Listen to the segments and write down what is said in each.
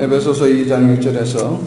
에베소서 2장 1절에서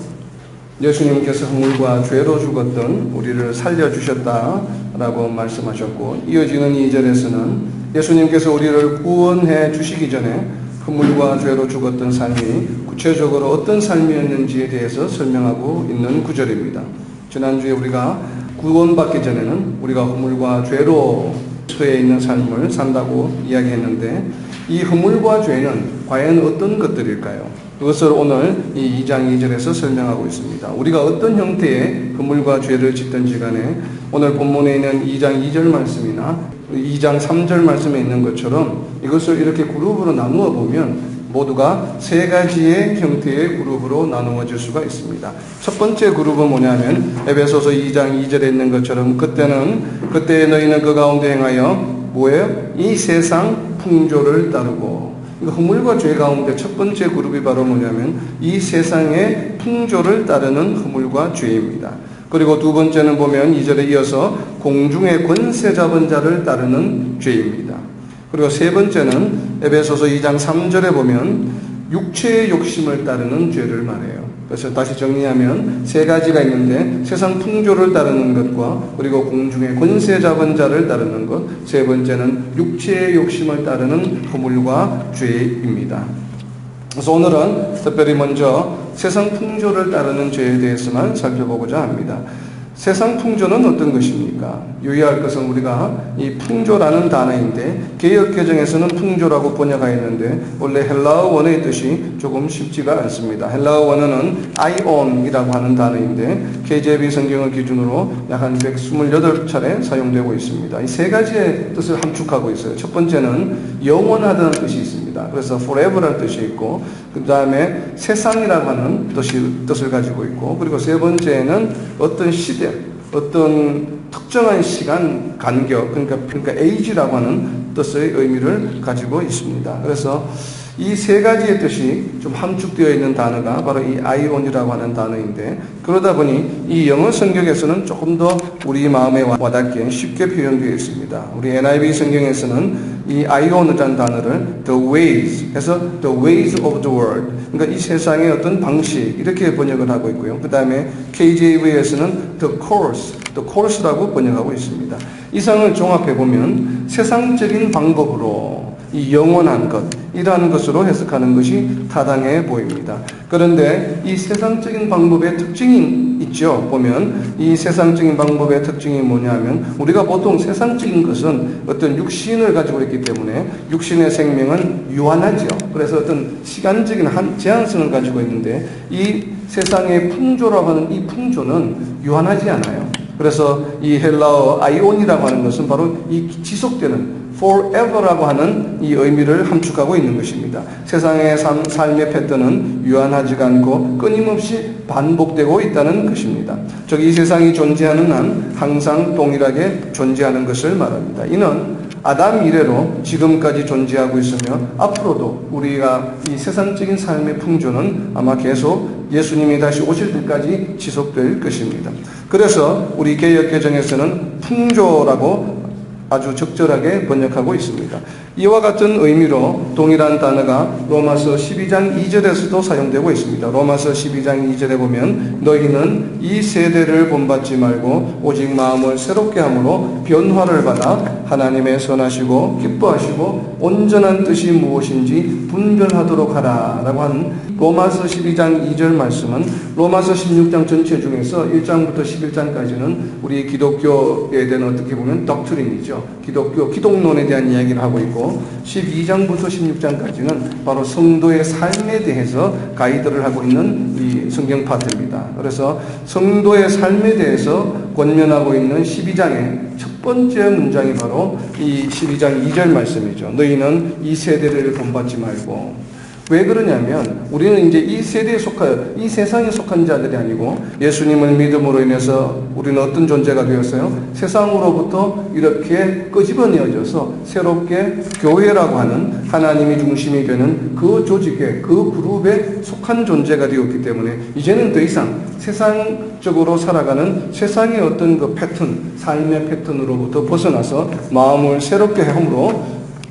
예수님께서 허물과 죄로 죽었던 우리를 살려주셨다라고 말씀하셨고, 이어지는 2절에서는 예수님께서 우리를 구원해 주시기 전에 허물과 죄로 죽었던 삶이 구체적으로 어떤 삶이었는지에 대해서 설명하고 있는 구절입니다. 지난주에 우리가 구원받기 전에는 우리가 허물과 죄로 처해 있는 삶을 산다고 이야기했는데, 이 허물과 죄는 과연 어떤 것들일까요? 그것을 오늘 이 2장 2절에서 설명하고 있습니다. 우리가 어떤 형태의 허물과 죄를 짓든지 간에 오늘 본문에 있는 2장 2절 말씀이나 2장 3절 말씀에 있는 것처럼 이것을 이렇게 그룹으로 나누어 보면 모두가 세 가지의 형태의 그룹으로 나누어질 수가 있습니다. 첫 번째 그룹은 뭐냐면 에베소서 2장 2절에 있는 것처럼 그때 너희는 그 가운데 행하여 뭐예요? 이 세상 풍조를 따르고, 허물과 죄 가운데 첫 번째 그룹이 바로 뭐냐면 이 세상의 풍조를 따르는 허물과 죄입니다. 그리고 두 번째는 보면 2절에 이어서 공중의 권세 잡은 자를 따르는 죄입니다. 그리고 세 번째는 에베소서 2장 3절에 보면 육체의 욕심을 따르는 죄를 말해요. 그래서 다시 정리하면 세 가지가 있는데 세상 풍조를 따르는 것과 그리고 공중의 권세 잡은 자를 따르는 것, 세 번째는 육체의 욕심을 따르는 허물과 죄입니다. 그래서 오늘은 특별히 먼저 세상 풍조를 따르는 죄에 대해서만 살펴보고자 합니다. 세상 풍조는 어떤 것입니까? 유의할 것은 우리가 이 풍조라는 단어인데 개역개정에서는 풍조라고 번역하였는데 원래 헬라어 원어의 뜻이 조금 쉽지가 않습니다. 헬라어 원어는 아이온이라고 하는 단어인데 KJV 성경을 기준으로 약 한 128차례 사용되고 있습니다. 이 세 가지의 뜻을 함축하고 있어요. 첫 번째는 영원하다는 뜻이 있습니다. 그래서 forever라는 뜻이 있고, 그 다음에 세상이라고 하는 뜻을 가지고 있고, 그리고 세 번째는 어떤 시대, 어떤 특정한 시간 간격, 그러니까 age라고 하는 뜻의 의미를 가지고 있습니다. 그래서 이 세 가지의 뜻이 좀 함축되어 있는 단어가 바로 이 아이온이라고 하는 단어인데, 그러다 보니 이 영어 성경에서는 조금 더 우리 마음에 와닿게 쉽게 표현되어 있습니다. 우리 NIV 성경에서는 이 아이온이라는 단어를 the ways 해서 the ways of the world, 그러니까 이 세상의 어떤 방식, 이렇게 번역을 하고 있고요. 그 다음에 KJV에서는 the course라고 번역하고 있습니다. 이상을 종합해 보면 세상적인 방법으로 이 영원한 것, 이라는 것으로 해석하는 것이 타당해 보입니다. 그런데 이 세상적인 방법의 특징이 있죠. 보면 이 세상적인 방법의 특징이 뭐냐면 우리가 보통 세상적인 것은 어떤 육신을 가지고 있기 때문에 육신의 생명은 유한하죠. 그래서 어떤 시간적인 제한성을 가지고 있는데 이 세상의 풍조라고 하는 이 풍조는 유한하지 않아요. 그래서 이 헬라어 아이온이라고 하는 것은 바로 이 지속되는 forever라고 하는 이 의미를 함축하고 있는 것입니다. 세상의 삶의 패턴은 유한하지가 않고 끊임없이 반복되고 있다는 것입니다. 즉 이 세상이 존재하는 한 항상 동일하게 존재하는 것을 말합니다. 이는 아담 이래로 지금까지 존재하고 있으며 앞으로도 우리가 이 세상적인 삶의 풍조는 아마 계속 예수님이 다시 오실 때까지 지속될 것입니다. 그래서 우리 개역개정에서는 풍조라고 아주 적절하게 번역하고 있습니다. 이와 같은 의미로 동일한 단어가 로마서 12장 2절에서도 사용되고 있습니다. 로마서 12장 2절에 보면 너희는 이 세대를 본받지 말고 오직 마음을 새롭게 함으로 변화를 받아 하나님의 선하시고 기뻐하시고 온전한 뜻이 무엇인지 분별하도록 하라 라고 하는 로마서 12장 2절 말씀은 로마서 16장 전체 중에서 1장부터 11장까지는 우리 기독교에 대한 어떻게 보면 덕트린이죠. 기독론에 대한 이야기를 하고 있고 12장부터 16장까지는 바로 성도의 삶에 대해서 가이드를 하고 있는 이 성경 파트입니다. 그래서 성도의 삶에 대해서 권면하고 있는 12장의 첫 번째 문장이 바로 이 12장 2절 말씀이죠. 너희는 이 세대를 본받지 말고. 왜 그러냐면 우리는 이제 이 세대에 이 세상에 속한 자들이 아니고 예수님을 믿음으로 인해서 우리는 어떤 존재가 되었어요? 세상으로부터 이렇게 끄집어내어져서 새롭게 교회라고 하는 하나님이 중심이 되는 그 조직에, 그 그룹에 속한 존재가 되었기 때문에 이제는 더 이상 세상적으로 살아가는 세상의 어떤 그 패턴, 삶의 패턴으로부터 벗어나서 마음을 새롭게 함으로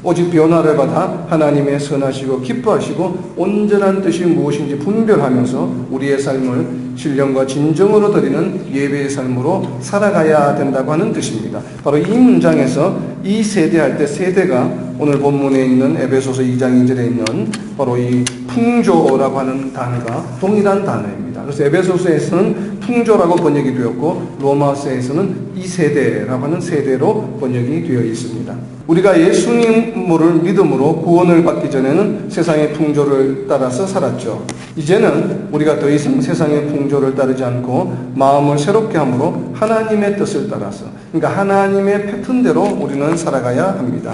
오직 변화를 받아 하나님의 선하시고 기뻐하시고 온전한 뜻이 무엇인지 분별하면서 우리의 삶을 신령과 진정으로 드리는 예배의 삶으로 살아가야 된다고 하는 뜻입니다. 바로 이 문장에서 이 세대 할 때 세대가 오늘 본문에 있는 에베소서 2장 2절에 있는 바로 이 풍조라고 하는 단어가 동일한 단어입니다. 그래서 에베소서에서는 풍조라고 번역이 되었고 로마서에서는 이 세대라고 하는 세대로 번역이 되어 있습니다. 우리가 예수님을 믿음으로 구원을 받기 전에는 세상의 풍조를 따라서 살았죠. 이제는 우리가 더 이상 세상의 풍조를 따르지 않고 마음을 새롭게 함으로 하나님의 뜻을 따라서, 그러니까 하나님의 패턴대로 우리는 살아가야 합니다.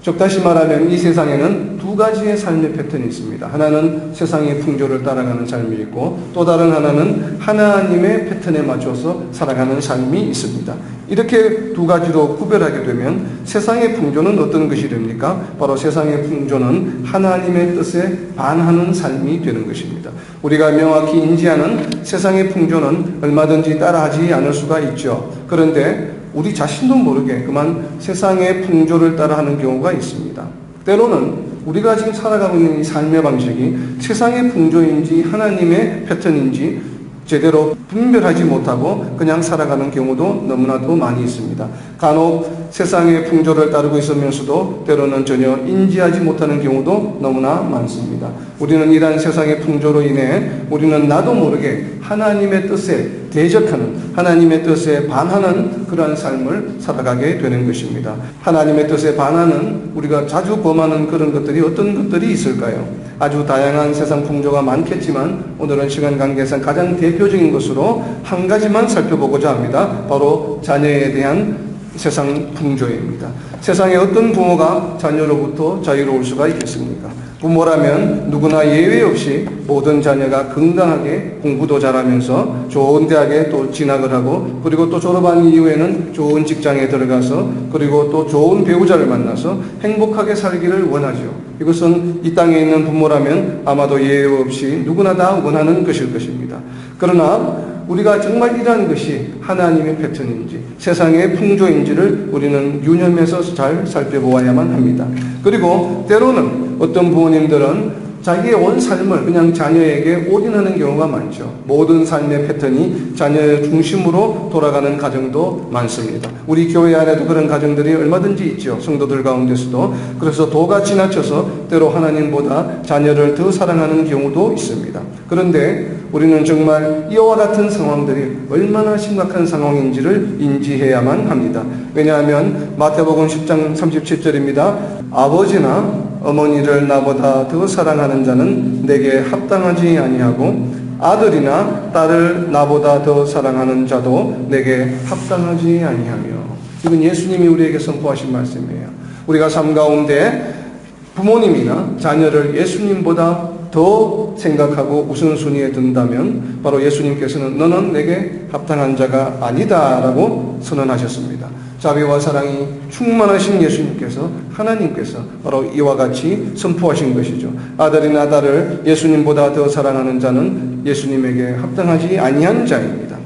즉 다시 말하면 이 세상에는 두 가지의 삶의 패턴이 있습니다. 하나는 세상의 풍조를 따라가는 삶이 있고 또 다른 하나는 하나님의 패턴에 맞춰서 살아가는 삶이 있습니다. 이렇게 두 가지로 구별하게 되면 세상의 풍조는 어떤 것이 됩니까? 바로 세상의 풍조는 하나님의 뜻에 반하는 삶이 되는 것입니다. 우리가 명확히 인지하는 세상의 풍조는 얼마든지 따라하지 않을 수가 있죠. 그런데 우리 자신도 모르게 그만 세상의 풍조를 따라하는 경우가 있습니다. 때로는 우리가 지금 살아가고 있는 이 삶의 방식이 세상의 풍조인지 하나님의 패턴인지 제대로 분별하지 못하고 그냥 살아가는 경우도 너무나도 많이 있습니다. 간혹 세상의 풍조를 따르고 있으면서도 때로는 전혀 인지하지 못하는 경우도 너무나 많습니다. 우리는 이러한 세상의 풍조로 인해 우리는 나도 모르게 하나님의 뜻에 대적하는, 하나님의 뜻에 반하는 그러한 삶을 살아가게 되는 것입니다. 하나님의 뜻에 반하는 우리가 자주 범하는 그런 것들이 어떤 것들이 있을까요? 아주 다양한 세상 풍조가 많겠지만 오늘은 시간 관계상 가장 대표적인 것으로 한 가지만 살펴보고자 합니다. 바로 자녀에 대한 세상 풍조입니다. 세상에 어떤 부모가 자녀로부터 자유로울 수가 있겠습니까? 부모라면 누구나 예외 없이 모든 자녀가 건강하게 공부도 잘하면서 좋은 대학에 또 진학을 하고 그리고 또 졸업한 이후에는 좋은 직장에 들어가서 그리고 또 좋은 배우자를 만나서 행복하게 살기를 원하죠. 이것은 이 땅에 있는 부모라면 아마도 예외 없이 누구나 다 원하는 것일 것입니다. 그러나 우리가 정말 이러한 것이 하나님의 패턴인지 세상의 풍조인지를 우리는 유념해서 잘 살펴보아야만 합니다. 그리고 때로는 어떤 부모님들은 자기의 온 삶을 그냥 자녀에게 올인하는 경우가 많죠. 모든 삶의 패턴이 자녀의 중심으로 돌아가는 가정도 많습니다. 우리 교회 안에도 그런 가정들이 얼마든지 있죠. 성도들 가운데서도. 그래서 도가 지나쳐서 때로 하나님보다 자녀를 더 사랑하는 경우도 있습니다. 그런데 우리는 정말 이와 같은 상황들이 얼마나 심각한 상황인지를 인지해야만 합니다. 왜냐하면 마태복음 10장 37절입니다. 아버지나 어머니를 나보다 더 사랑하는 자는 내게 합당하지 아니하고 아들이나 딸을 나보다 더 사랑하는 자도 내게 합당하지 아니하며. 이건 예수님이 우리에게 선포하신 말씀이에요. 우리가 삶 가운데 부모님이나 자녀를 예수님보다 더 생각하고 우선순위에 둔다면 바로 예수님께서는 너는 내게 합당한 자가 아니다라고 선언하셨습니다. 자비와 사랑이 충만하신 예수님께서 하나님께서 바로 이와 같이 선포하신 것이죠. 아들이나 딸을 예수님보다 더 사랑하는 자는 예수님에게 합당하지 아니한 자입니다.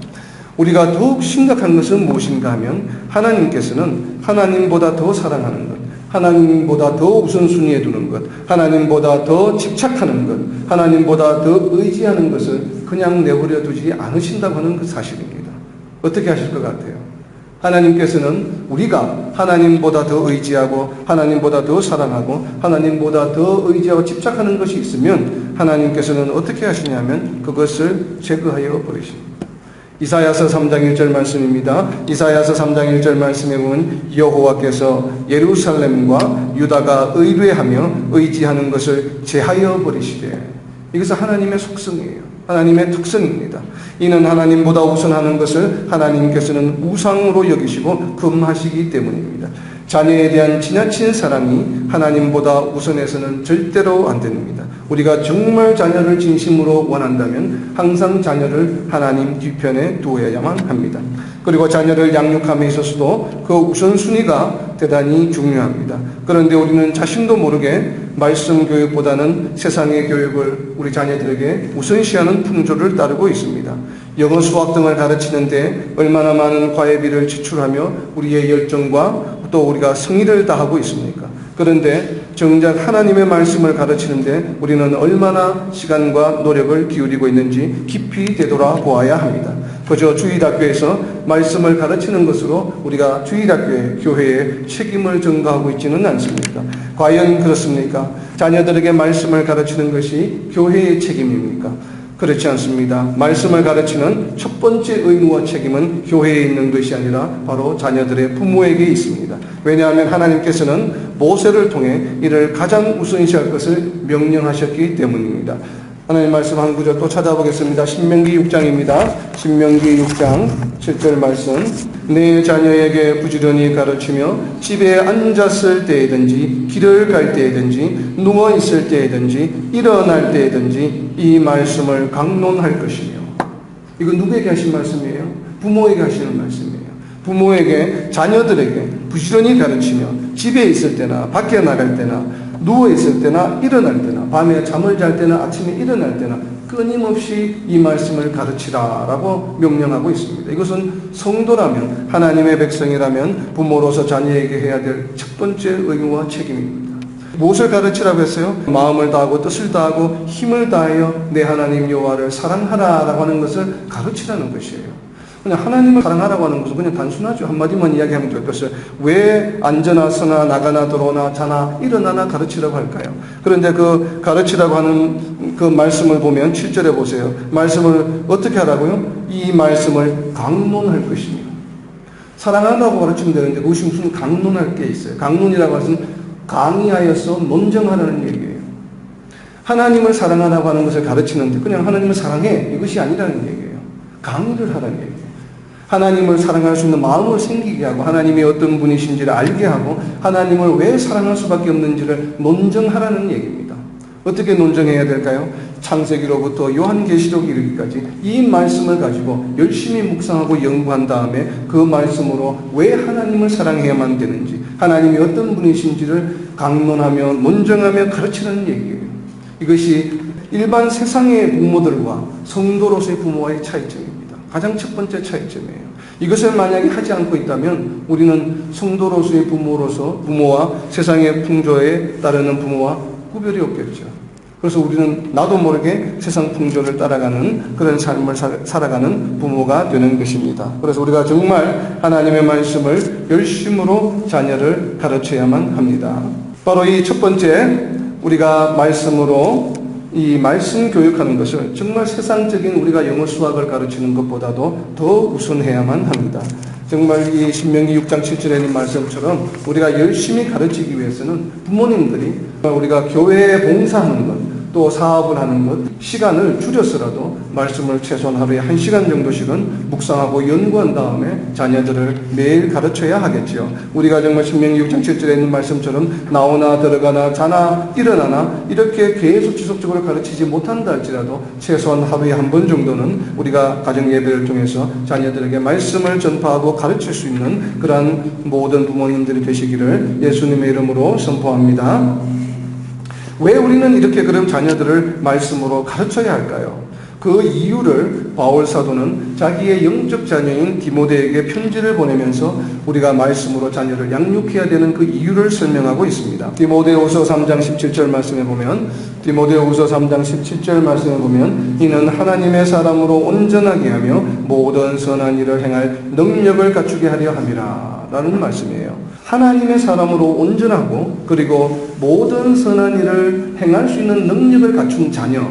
우리가 더욱 심각한 것은 무엇인가 하면 하나님께서는 하나님보다 더 사랑하는 것, 하나님보다 더 우선순위에 두는 것, 하나님보다 더 집착하는 것, 하나님보다 더 의지하는 것을 그냥 내버려 두지 않으신다고 하는 그 사실입니다. 어떻게 하실 것 같아요? 하나님께서는 우리가 하나님보다 더 의지하고 하나님보다 더 사랑하고 하나님보다 더 의지하고 집착하는 것이 있으면 하나님께서는 어떻게 하시냐면 그것을 제거하여 버리십니다. 이사야서 3장 1절 말씀입니다. 이사야서 3장 1절 말씀에 보면 여호와께서 예루살렘과 유다가 의뢰하며 의지하는 것을 제하여 버리시되. 이것은 하나님의 속성이에요. 하나님의 특성입니다. 이는 하나님보다 우선하는 것을 하나님께서는 우상으로 여기시고 금하시기 때문입니다. 자녀에 대한 지나친 사랑이 하나님보다 우선해서는 절대로 안 됩니다. 우리가 정말 자녀를 진심으로 원한다면 항상 자녀를 하나님 뒤편에 두어야만 합니다. 그리고 자녀를 양육함에 있어서도 그 우선순위가 대단히 중요합니다. 그런데 우리는 자신도 모르게 말씀 교육보다는 세상의 교육을 우리 자녀들에게 우선시하는 풍조를 따르고 있습니다. 영어, 수학 등을 가르치는데 얼마나 많은 과외비를 지출하며 우리의 열정과 또 우리가 성의를 다하고 있습니까? 그런데 정작 하나님의 말씀을 가르치는데 우리는 얼마나 시간과 노력을 기울이고 있는지 깊이 되돌아보아야 합니다. 그저 주일학교에서 말씀을 가르치는 것으로 우리가 주일학교에 교회에 책임을 전가하고 있지는 않습니까? 과연 그렇습니까? 자녀들에게 말씀을 가르치는 것이 교회의 책임입니까? 그렇지 않습니다. 말씀을 가르치는 첫 번째 의무와 책임은 교회에 있는 것이 아니라 바로 자녀들의 부모에게 있습니다. 왜냐하면 하나님께서는 모세를 통해 이를 가장 우선시할 것을 명령하셨기 때문입니다. 하나님 말씀 한 구절 또 찾아보겠습니다. 신명기 6장입니다. 신명기 6장 7절 말씀. 내 자녀에게 부지런히 가르치며 집에 앉았을 때이든지 길을 갈 때이든지 누워있을 때이든지 일어날 때이든지 이 말씀을 강론할 것이며. 이건 누구에게 하신 말씀이에요? 부모에게 하시는 말씀이에요. 부모에게 자녀들에게 부지런히 가르치며 집에 있을 때나 밖에 나갈 때나 누워있을 때나 일어날 때나 밤에 잠을 잘 때나 아침에 일어날 때나 끊임없이 이 말씀을 가르치라라고 명령하고 있습니다. 이것은 성도라면 하나님의 백성이라면 부모로서 자녀에게 해야 될 첫 번째 의무와 책임입니다. 무엇을 가르치라고 했어요? 마음을 다하고 뜻을 다하고 힘을 다하여 내 하나님 여호와를 사랑하라라고 하는 것을 가르치라는 것이에요. 그냥 하나님을 사랑하라고 하는 것은 그냥 단순하죠. 한마디만 이야기하면 될 것을 왜 앉아나 서나 나가나 들어오나 자나 일어나나 가르치라고 할까요? 그런데 그 가르치라고 하는 그 말씀을 보면 7절에 보세요. 말씀을 어떻게 하라고요? 이 말씀을 강론할 것이며. 사랑한다고 가르치면 되는데 그것이 무슨 강론할 게 있어요. 강론이라고 하는 것은 강의하여서 논정하라는 얘기예요. 하나님을 사랑하라고 하는 것을 가르치는데 그냥 하나님을 사랑해 이것이 아니라는 얘기예요. 강의를 하라는 얘기예요. 하나님을 사랑할 수 있는 마음을 생기게 하고 하나님이 어떤 분이신지를 알게 하고 하나님을 왜 사랑할 수밖에 없는지를 논정하라는 얘기입니다. 어떻게 논정해야 될까요? 창세기로부터 요한계시록 이르기까지 이 말씀을 가지고 열심히 묵상하고 연구한 다음에 그 말씀으로 왜 하나님을 사랑해야만 되는지 하나님이 어떤 분이신지를 강론하며 논정하며 가르치는 얘기예요. 이것이 일반 세상의 부모들과 성도로서의 부모와의 차이점입니다. 가장 첫 번째 차이점이에요. 이것을 만약에 하지 않고 있다면 우리는 성도로서의 부모와 세상의 풍조에 따르는 부모와 구별이 없겠죠. 그래서 우리는 나도 모르게 세상 풍조를 따라가는 그런 삶을 살아가는 부모가 되는 것입니다. 그래서 우리가 정말 하나님의 말씀을 열심으로 자녀를 가르쳐야만 합니다. 바로 이 첫 번째 우리가 말씀으로 이 말씀 교육하는 것을 정말 세상적인 우리가 영어 수학을 가르치는 것보다도 더 우선해야만 합니다. 정말 이 신명기 6장 7절에 있는 말씀처럼 우리가 열심히 가르치기 위해서는 부모님들이 우리가 교회에 봉사하는 것, 또 사업을 하는 것, 시간을 줄여서라도 말씀을 최소한 하루에 1시간 정도씩은 묵상하고 연구한 다음에 자녀들을 매일 가르쳐야 하겠죠. 우리가 정말 신명기 6장 7절에 있는 말씀처럼 나오나 들어가나 자나 일어나나 이렇게 계속 지속적으로 가르치지 못한다 할지라도 최소한 하루에 한 번 정도는 우리가 가정 예배를 통해서 자녀들에게 말씀을 전파하고 가르칠 수 있는 그러한 모든 부모님들이 되시기를 예수님의 이름으로 선포합니다. 왜 우리는 이렇게 그럼 자녀들을 말씀으로 가르쳐야 할까요? 그 이유를 바울 사도는 자기의 영적 자녀인 디모데에게 편지를 보내면서 우리가 말씀으로 자녀를 양육해야 되는 그 이유를 설명하고 있습니다. 디모데후서 3장 17절 말씀에 보면 이는 하나님의 사람으로 온전하게 하며 모든 선한 일을 행할 능력을 갖추게 하려 함이라 라는 말씀이에요. 하나님의 사람으로 온전하고 그리고 모든 선한 일을 행할 수 있는 능력을 갖춘 자녀,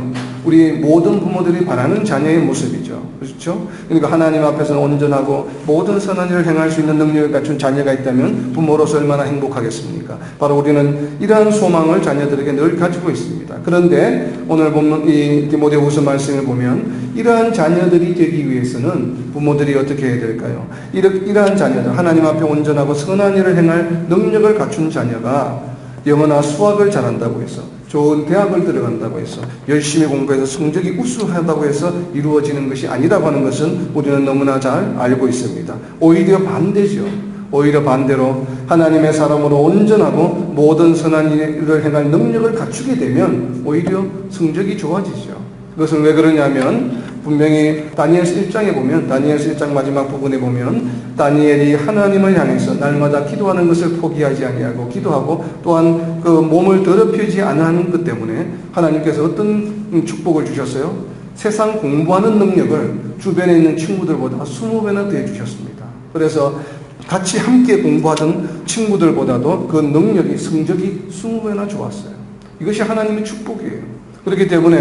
우리 모든 부모들이 바라는 자녀의 모습이죠. 그렇죠? 그러니까 하나님 앞에서는 온전하고 모든 선한 일을 행할 수 있는 능력을 갖춘 자녀가 있다면 부모로서 얼마나 행복하겠습니까? 바로 우리는 이러한 소망을 자녀들에게 늘 가지고 있습니다. 그런데 오늘 보면 이 디모데후서 말씀을 보면 이러한 자녀들이 되기 위해서는 부모들이 어떻게 해야 될까요? 이러한 자녀들, 하나님 앞에 온전하고 선한 일을 행할 능력을 갖춘 자녀가 영어나 수학을 잘한다고 해서 좋은 대학을 들어간다고 해서 열심히 공부해서 성적이 우수하다고 해서 이루어지는 것이 아니라고 하는 것은 우리는 너무나 잘 알고 있습니다. 오히려 반대죠. 오히려 반대로 하나님의 사람으로 온전하고 모든 선한 일을 행할 능력을 갖추게 되면 오히려 성적이 좋아지죠. 그것은 왜 그러냐면 분명히 다니엘서 1장에 보면, 다니엘서 1장 마지막 부분에 보면 다니엘이 하나님을 향해서 날마다 기도하는 것을 포기하지 아니하고 기도하고 또한 그 몸을 더럽히지 않은 것 때문에 하나님께서 어떤 축복을 주셨어요? 세상 공부하는 능력을 주변에 있는 친구들보다 20배나 더해 주셨습니다. 그래서 같이 함께 공부하던 친구들보다도 그 능력이, 성적이 20배나 좋았어요. 이것이 하나님의 축복이에요. 그렇기 때문에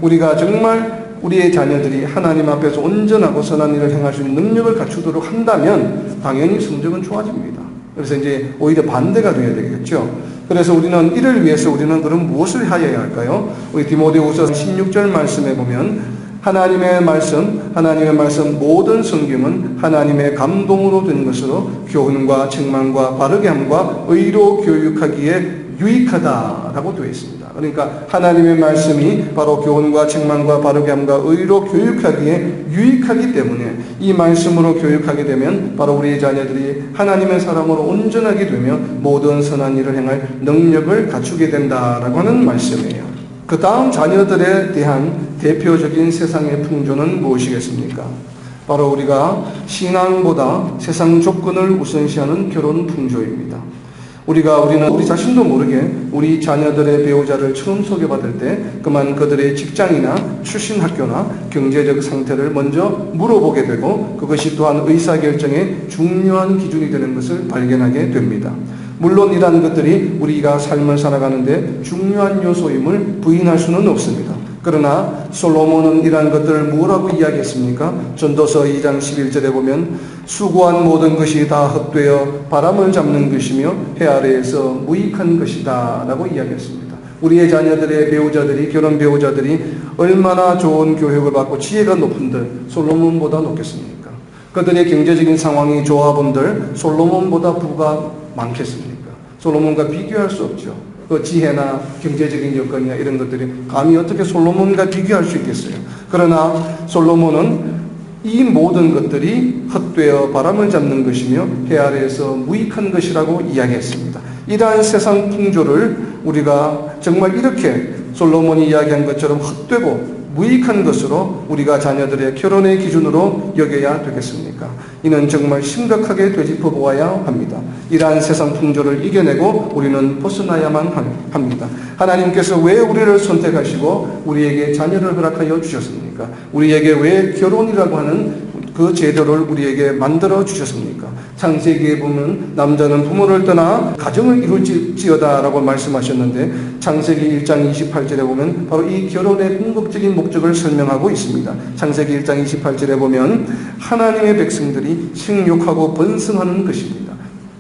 우리가 정말 우리의 자녀들이 하나님 앞에서 온전하고 선한 일을 행할 수 있는 능력을 갖추도록 한다면 당연히 성적은 좋아집니다. 그래서 이제 오히려 반대가 되어야 되겠죠. 그래서 우리는 이를 위해서 우리는 그럼 무엇을 하여야 할까요? 우리 디모데후서 16절 말씀에 보면 하나님의 말씀 모든 성경은 하나님의 감동으로 된 것으로 교훈과 책망과 바르게 함과 의로 교육하기에 유익하다라고 되어 있습니다. 그러니까 하나님의 말씀이 바로 교훈과 책망과 바르게 함과 의로 교육하기에 유익하기 때문에 이 말씀으로 교육하게 되면 바로 우리의 자녀들이 하나님의 사람으로 온전하게 되며 모든 선한 일을 행할 능력을 갖추게 된다라고 하는 말씀이에요. 그 다음 자녀들에 대한 대표적인 세상의 풍조는 무엇이겠습니까? 바로 우리가 신앙보다 세상 조건을 우선시하는 결혼 풍조입니다. 우리는 우리 자신도 모르게 우리 자녀들의 배우자를 처음 소개받을 때 그만 그들의 직장이나 출신 학교나 경제적 상태를 먼저 물어보게 되고 그것이 또한 의사결정의 중요한 기준이 되는 것을 발견하게 됩니다. 물론 이러한 것들이 우리가 삶을 살아가는데 중요한 요소임을 부인할 수는 없습니다. 그러나 솔로몬은 이러한 것들을 뭐라고 이야기했습니까? 전도서 2장 11절에 보면 수고한 모든 것이 다 헛되어 바람을 잡는 것이며 해 아래에서 무익한 것이다 라고 이야기했습니다. 우리의 자녀들의 배우자들이, 결혼 배우자들이 얼마나 좋은 교육을 받고 지혜가 높은들 솔로몬보다 높겠습니까? 그들의 경제적인 상황이 좋아본들 솔로몬보다 부가 많겠습니까? 솔로몬과 비교할 수 없죠. 그 지혜나 경제적인 여건이나 이런 것들이 감히 어떻게 솔로몬과 비교할 수 있겠어요? 그러나 솔로몬은 이 모든 것들이 헛되어 바람을 잡는 것이며 해 아래에서 무익한 것이라고 이야기했습니다. 이러한 세상 풍조를 우리가 정말 이렇게 솔로몬이 이야기한 것처럼 헛되고 무익한 것으로 우리가 자녀들의 결혼의 기준으로 여겨야 되겠습니까? 이는 정말 심각하게 되짚어 보아야 합니다. 이러한 세상 풍조를 이겨내고 우리는 벗어나야만 합니다. 하나님께서 왜 우리를 선택하시고 우리에게 자녀를 허락하여 주셨습니까? 우리에게 왜 결혼이라고 하는 그 제도를 우리에게 만들어 주셨습니까? 창세기에 보면 남자는 부모를 떠나 가정을 이룰지어다 라고 말씀하셨는데 창세기 1장 28절에 보면 바로 이 결혼의 궁극적인 목적을 설명하고 있습니다. 창세기 1장 28절에 보면 하나님의 백성들이 생육하고 번성하는 것입니다.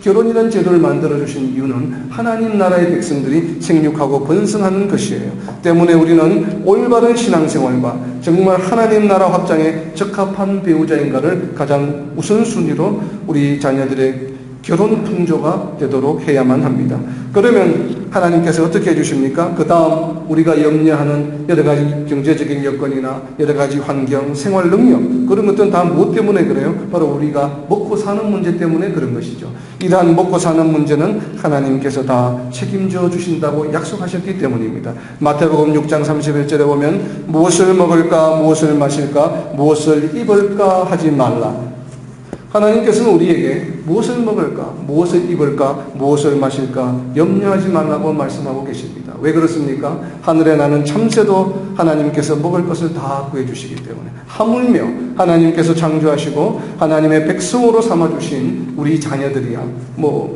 결혼이라는 제도를 만들어주신 이유는 하나님 나라의 백성들이 생육하고 번성하는 것이에요. 때문에 우리는 올바른 신앙생활과 정말 하나님 나라 확장에 적합한 배우자인가를 가장 우선순위로 우리 자녀들의 결혼 풍조가 되도록 해야만 합니다. 그러면 하나님께서 어떻게 해주십니까? 그 다음 우리가 염려하는 여러 가지 경제적인 여건이나 여러 가지 환경, 생활 능력 그런 것들은 다 무엇 때문에 그래요? 바로 우리가 먹고 사는 문제 때문에 그런 것이죠. 이러한 먹고 사는 문제는 하나님께서 다 책임져 주신다고 약속하셨기 때문입니다. 마태복음 6장 31절에 보면 무엇을 먹을까, 무엇을 마실까, 무엇을 입을까 하지 말라. 하나님께서는 우리에게 무엇을 먹을까, 무엇을 입을까, 무엇을 마실까 염려하지 말라고 말씀하고 계십니다. 왜 그렇습니까? 하늘에 나는 참새도 하나님께서 먹을 것을 다 구해주시기 때문에 하물며 하나님께서 창조하시고 하나님의 백성으로 삼아주신 우리 자녀들이야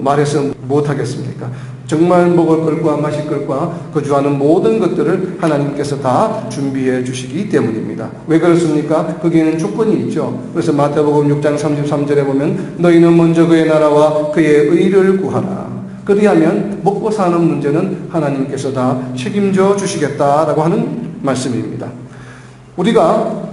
말해서 못하겠습니까? 정말 먹을 것과 마실 것과 거주하는 모든 것들을 하나님께서 다 준비해 주시기 때문입니다. 왜 그렇습니까? 거기에는 조건이 있죠. 그래서 마태복음 6장 33절에 보면 너희는 먼저 그의 나라와 그의 의를 구하라. 그리하면 먹고 사는 문제는 하나님께서 다 책임져 주시겠다라고 하는 말씀입니다. 우리가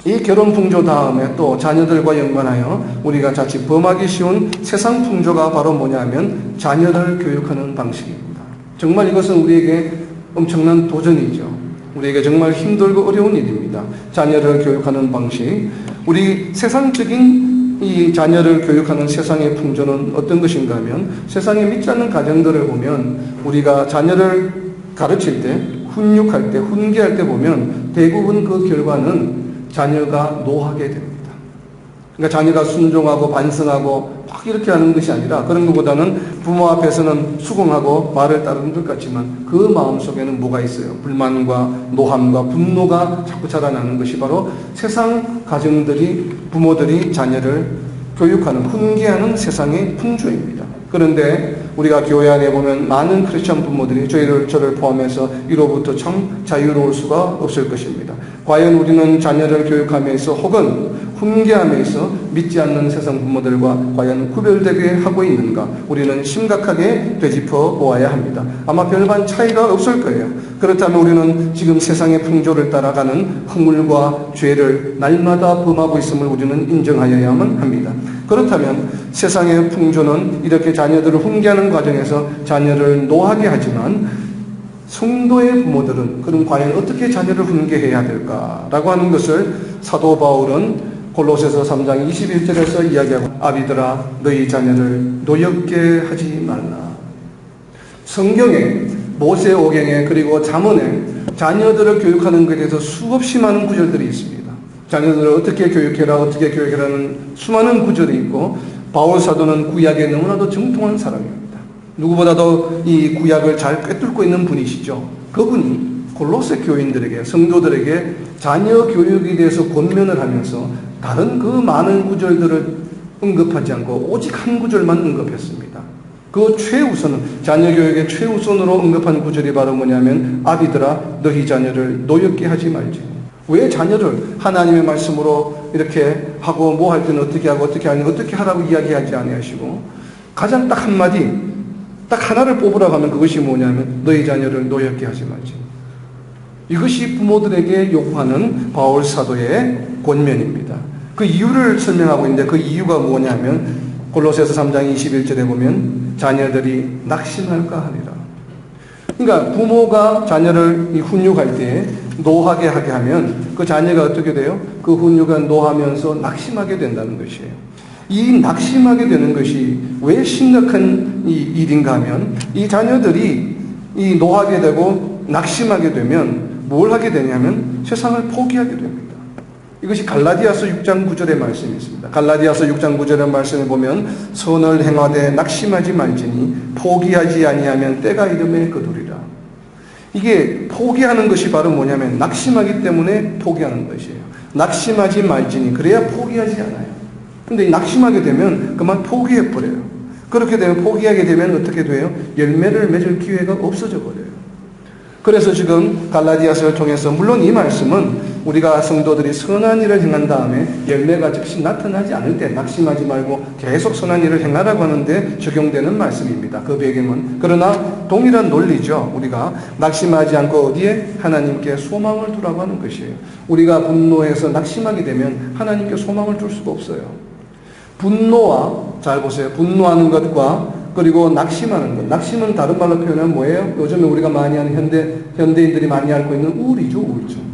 이 결혼 풍조 다음에 또 자녀들과 연관하여 우리가 자칫 범하기 쉬운 세상 풍조가 바로 뭐냐면 자녀를 교육하는 방식입니다. 정말 이것은 우리에게 엄청난 도전이죠. 우리에게 정말 힘들고 어려운 일입니다. 자녀를 교육하는 방식. 우리 세상적인 이 자녀를 교육하는 세상의 풍조는 어떤 것인가 하면 세상에 믿지 않는 가정들을 보면 우리가 자녀를 가르칠 때 훈육할 때 훈계할 때 보면 대부분 그 결과는 자녀가 노하게 됩니다. 그러니까 자녀가 순종하고 반성하고 막 이렇게 하는 것이 아니라, 그런 것보다는 부모 앞에서는 수긍하고 말을 따르는 것 같지만 그 마음속에는 뭐가 있어요? 불만과 노함과 분노가 자꾸 자라나는 것이 바로 세상 가정들이, 부모들이 자녀를 교육하는, 훈계하는 세상의 풍조입니다. 그런데 우리가 교회 안에 보면 많은 크리스천 부모들이 저를 포함해서 이로부터 참 자유로울 수가 없을 것입니다. 과연 우리는 자녀를 교육함에 있어 혹은 훈계함에 있어 믿지 않는 세상 부모들과 과연 구별되게 하고 있는가? 우리는 심각하게 되짚어 보아야 합니다. 아마 별반 차이가 없을 거예요. 그렇다면 우리는 지금 세상의 풍조를 따라가는 허물과 죄를 날마다 범하고 있음을 우리는 인정하여야만 합니다. 그렇다면 세상의 풍조는 이렇게 자녀들을 훈계하는 과정에서 자녀를 노하게 하지만 성도의 부모들은 그럼 과연 어떻게 자녀를 훈계해야 될까라고 하는 것을 사도 바울은 골로새서 3장 21절에서 이야기하고, 아비들아 너희 자녀를 노엽게 하지 말라. 성경에, 모세오경에, 그리고 잠언에 자녀들을 교육하는 것에 대해서 수없이 많은 구절들이 있습니다. 자녀들을 어떻게 교육해라, 어떻게 교육해라는 수많은 구절이 있고, 바울 사도는 구약에 너무나도 정통한 사람입니다. 누구보다도 이 구약을 잘 꿰뚫고 있는 분이시죠. 그분이 골로새 교인들에게, 성도들에게 자녀 교육에 대해서 권면을 하면서 다른 그 많은 구절들을 언급하지 않고 오직 한 구절만 언급했습니다. 그 최우선은, 자녀 교육의 최우선으로 언급한 구절이 바로 뭐냐면, 아비들아 너희 자녀를 노엽게 하지 말지. 왜 자녀를 하나님의 말씀으로 이렇게 하고, 뭐 할 때는 어떻게 하고 어떻게 하니 어떻게 하라고 이야기하지 아니하시고, 가장 딱 한마디, 딱 하나를 뽑으라고 하면 그것이 뭐냐면 너희 자녀를 노엽게 하지 말지. 이것이 부모들에게 요구하는 바울 사도의 권면입니다. 그 이유를 설명하고 있는데, 그 이유가 뭐냐면 골로새서 3장 21절에 보면 자녀들이 낙심할까 하리라. 그러니까 부모가 자녀를 훈육할 때 노하게 하게 하면 그 자녀가 어떻게 돼요? 그 훈육을 노하면서 낙심하게 된다는 것이에요. 이 낙심하게 되는 것이 왜 심각한 일인가 하면, 이 자녀들이 이 노하게 되고 낙심하게 되면 뭘 하게 되냐면 세상을 포기하게 됩니다. 이것이 갈라디아서 6장 9절의 말씀이 있습니다. 갈라디아서 6장 9절의 말씀을 보면, 선을 행하되 낙심하지 말지니 포기하지 아니하면 때가 이름에 거두리라. 이게 포기하는 것이 바로 뭐냐면 낙심하기 때문에 포기하는 것이에요. 낙심하지 말지니, 그래야 포기하지 않아요. 근데 낙심하게 되면 그만 포기해버려요. 그렇게 되면, 포기하게 되면 어떻게 돼요? 열매를 맺을 기회가 없어져 버려요. 그래서 지금 갈라디아서를 통해서, 물론 이 말씀은 우리가 성도들이 선한 일을 행한 다음에 열매가 즉시 나타나지 않을 때 낙심하지 말고 계속 선한 일을 행하라고 하는데 적용되는 말씀입니다. 그 배경은. 그러나 동일한 논리죠. 우리가 낙심하지 않고 어디에? 하나님께 소망을 두라고 하는 것이에요. 우리가 분노해서 낙심하게 되면 하나님께 소망을 둘 수가 없어요. 분노와, 잘 보세요, 분노하는 것과 그리고 낙심하는 것. 낙심은 다른 말로 표현하면 뭐예요? 요즘에 우리가 많이 하는 현대인들이 많이 앓고 있는 우울이죠, 우울증.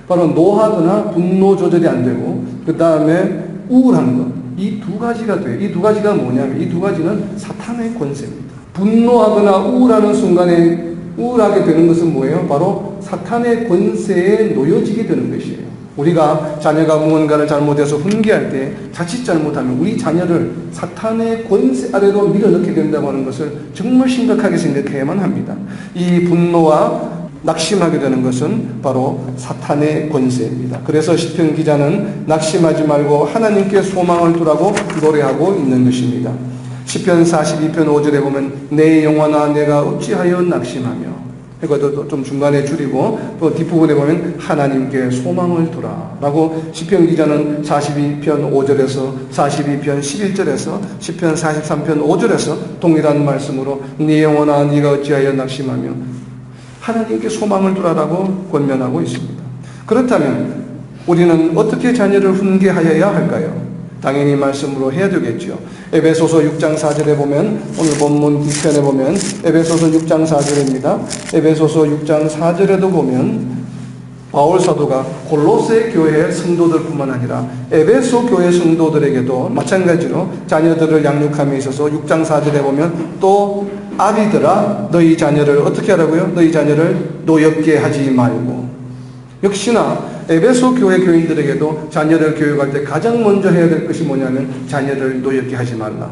바로 노하거나 분노 조절이 안 되고, 그 다음에 우울한 것. 이 두 가지가 돼요. 이 두 가지가 뭐냐면, 이 두 가지는 사탄의 권세입니다. 분노하거나 우울하는 순간에 우울하게 되는 것은 뭐예요? 바로 사탄의 권세에 놓여지게 되는 것이에요. 우리가 자녀가 무언가를 잘못해서 훈계할 때 자칫 잘못하면 우리 자녀를 사탄의 권세 아래로 밀어넣게 된다고 하는 것을 정말 심각하게 생각해야만 합니다. 이 분노와 낙심하게 되는 것은 바로 사탄의 권세입니다. 그래서 시편 기자는 낙심하지 말고 하나님께 소망을 두라고 노래하고 있는 것입니다. 시편 42편 5절에 보면, 내 영혼아 내가 어찌하여 낙심하며, 이것도 좀 중간에 줄이고 또 뒷부분에 보면 하나님께 소망을 두라 라고 시편 기자는 42편 5절에서 42편 11절에서 시편 43편 5절에서 동일한 말씀으로 네 영혼아 네가 어찌하여 낙심하며 하나님께 소망을 두라라고 권면하고 있습니다. 그렇다면 우리는 어떻게 자녀를 훈계하여야 할까요? 당연히 말씀으로 해야 되겠죠. 에베소서 6장 4절에 보면, 오늘 본문 뒤편에 보면 에베소서 6장 4절입니다. 에베소서 6장 4절에도 보면 바울 사도가 골로새 교회 성도들뿐만 아니라 에베소 교회 성도들에게도 마찬가지로 자녀들을 양육함에 있어서 6장 4절에 보면 또 아비들아 너희 자녀를 어떻게 하라고요? 너희 자녀를 노엽게 하지 말고, 역시나 에베소 교회 교인들에게도 자녀를 교육할 때 가장 먼저 해야 될 것이 뭐냐면 자녀를 노엽게 하지 말라.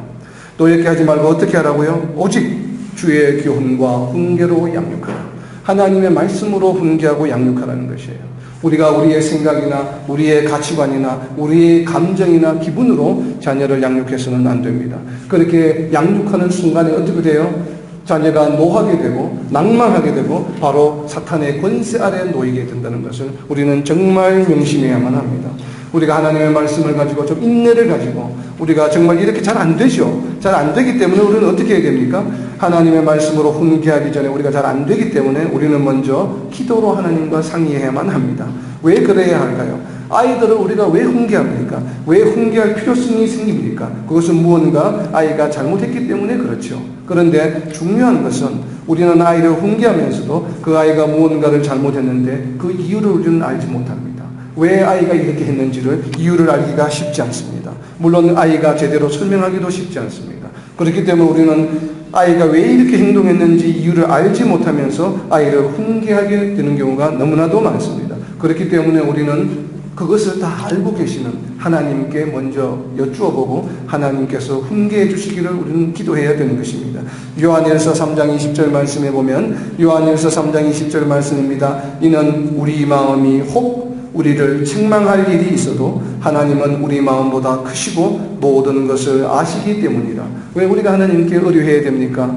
노엽게 하지 말고 어떻게 하라고요? 오직 주의 교훈과 훈계로 양육하라. 하나님의 말씀으로 훈계하고 양육하라는 것이에요. 우리가 우리의 생각이나 우리의 가치관이나 우리의 감정이나 기분으로 자녀를 양육해서는 안 됩니다. 그렇게 양육하는 순간에 어떻게 돼요? 자녀가 노하게 되고 낭만하게 되고 바로 사탄의 권세 아래에 놓이게 된다는 것을 우리는 정말 명심해야만 합니다. 우리가 하나님의 말씀을 가지고 좀 인내를 가지고 우리가 정말 이렇게 잘 안 되죠. 잘 안 되기 때문에 우리는 어떻게 해야 됩니까? 하나님의 말씀으로 훈계하기 전에 우리가 잘 안 되기 때문에 우리는 먼저 기도로 하나님과 상의해야만 합니다. 왜 그래야 할까요? 아이들을 우리가 왜 훈계합니까? 왜 훈계할 필요성이 생깁니까? 그것은 무언가 아이가 잘못했기 때문에 그렇죠. 그런데 중요한 것은 우리는 아이를 훈계하면서도 그 아이가 무언가를 잘못했는데 그 이유를 우리는 알지 못합니다. 왜 아이가 이렇게 했는지를 이유를 알기가 쉽지 않습니다. 물론 아이가 제대로 설명하기도 쉽지 않습니다. 그렇기 때문에 우리는 아이가 왜 이렇게 행동했는지 이유를 알지 못하면서 아이를 훈계하게 되는 경우가 너무나도 많습니다. 그렇기 때문에 우리는 그것을 다 알고 계시는 하나님께 먼저 여쭈어보고 하나님께서 훈계해 주시기를 우리는 기도해야 되는 것입니다. 요한일서 3장 20절 말씀에 보면 요한일서 3장 20절 말씀입니다. 이는 우리 마음이 혹 우리를 책망할 일이 있어도 하나님은 우리 마음보다 크시고 모든 것을 아시기 때문이라. 왜 우리가 하나님께 의뢰해야 됩니까?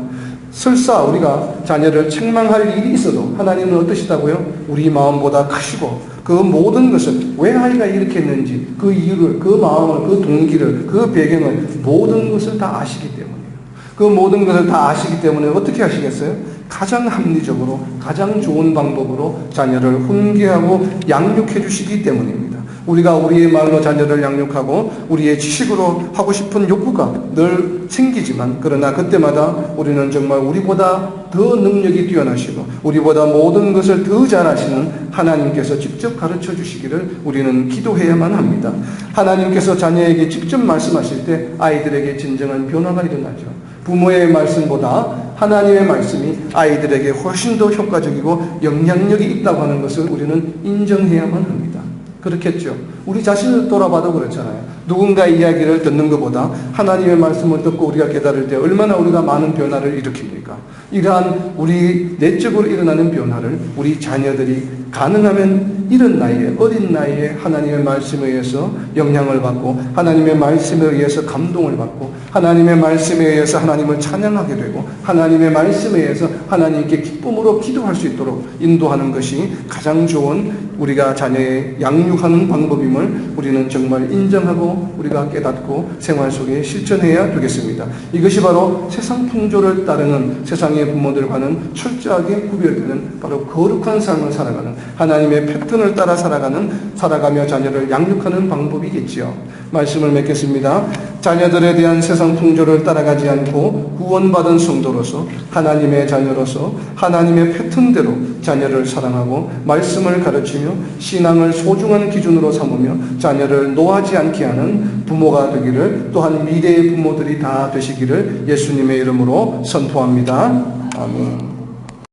설사 우리가 자녀를 책망할 일이 있어도 하나님은 어떠시다고요? 우리 마음보다 크시고 그 모든 것을 왜 아이가 이렇게 했는지 그 이유를, 그 마음을, 그 동기를, 그 배경을 모든 것을 다 아시기 때문이에요. 그 모든 것을 다 아시기 때문에 어떻게 하시겠어요? 가장 합리적으로 가장 좋은 방법으로 자녀를 훈계하고 양육해 주시기 때문입니다. 우리가 우리의 말로 자녀를 양육하고 우리의 지식으로 하고 싶은 욕구가 늘 생기지만 그러나 그때마다 우리는 정말 우리보다 더 능력이 뛰어나시고 우리보다 모든 것을 더 잘하시는 하나님께서 직접 가르쳐 주시기를 우리는 기도해야만 합니다. 하나님께서 자녀에게 직접 말씀하실 때 아이들에게 진정한 변화가 일어나죠. 부모의 말씀보다 하나님의 말씀이 아이들에게 훨씬 더 효과적이고 영향력이 있다고 하는 것을 우리는 인정해야만 합니다. 그렇겠죠. 우리 자신을 돌아봐도 그렇잖아요. 누군가의 이야기를 듣는 것보다 하나님의 말씀을 듣고 우리가 깨달을 때 얼마나 우리가 많은 변화를 일으킵니까? 이러한 우리 내적으로 일어나는 변화를 우리 자녀들이 가능하면 이런 나이에, 어린 나이에 하나님의 말씀에 의해서 영향을 받고 하나님의 말씀에 의해서 감동을 받고 하나님의 말씀에 의해서 하나님을 찬양하게 되고 하나님의 말씀에 의해서 하나님께 기쁨으로 기도할 수 있도록 인도하는 것이 가장 좋은 우리가 자녀의 양육하는 방법임을 우리는 정말 인정하고 우리가 깨닫고 생활 속에 실천해야 되겠습니다. 이것이 바로 세상 풍조를 따르는 세상의 부모들과는 철저하게 구별되는 바로 거룩한 삶을 살아가는 하나님의 패턴을 따라 살아가며 자녀를 양육하는 방법이겠지요. 말씀을 맺겠습니다. 자녀들에 대한 세상 풍조를 따라가지 않고 구원받은 성도로서 하나님의 자녀로서 하나님의 패턴대로 자녀를 사랑하고 말씀을 가르치며 신앙을 소중한 기준으로 삼으며 자녀를 노하지 않게 하는 부모가 되기를 또한 미래의 부모들이 다 되시기를 예수님의 이름으로 선포합니다. 아멘.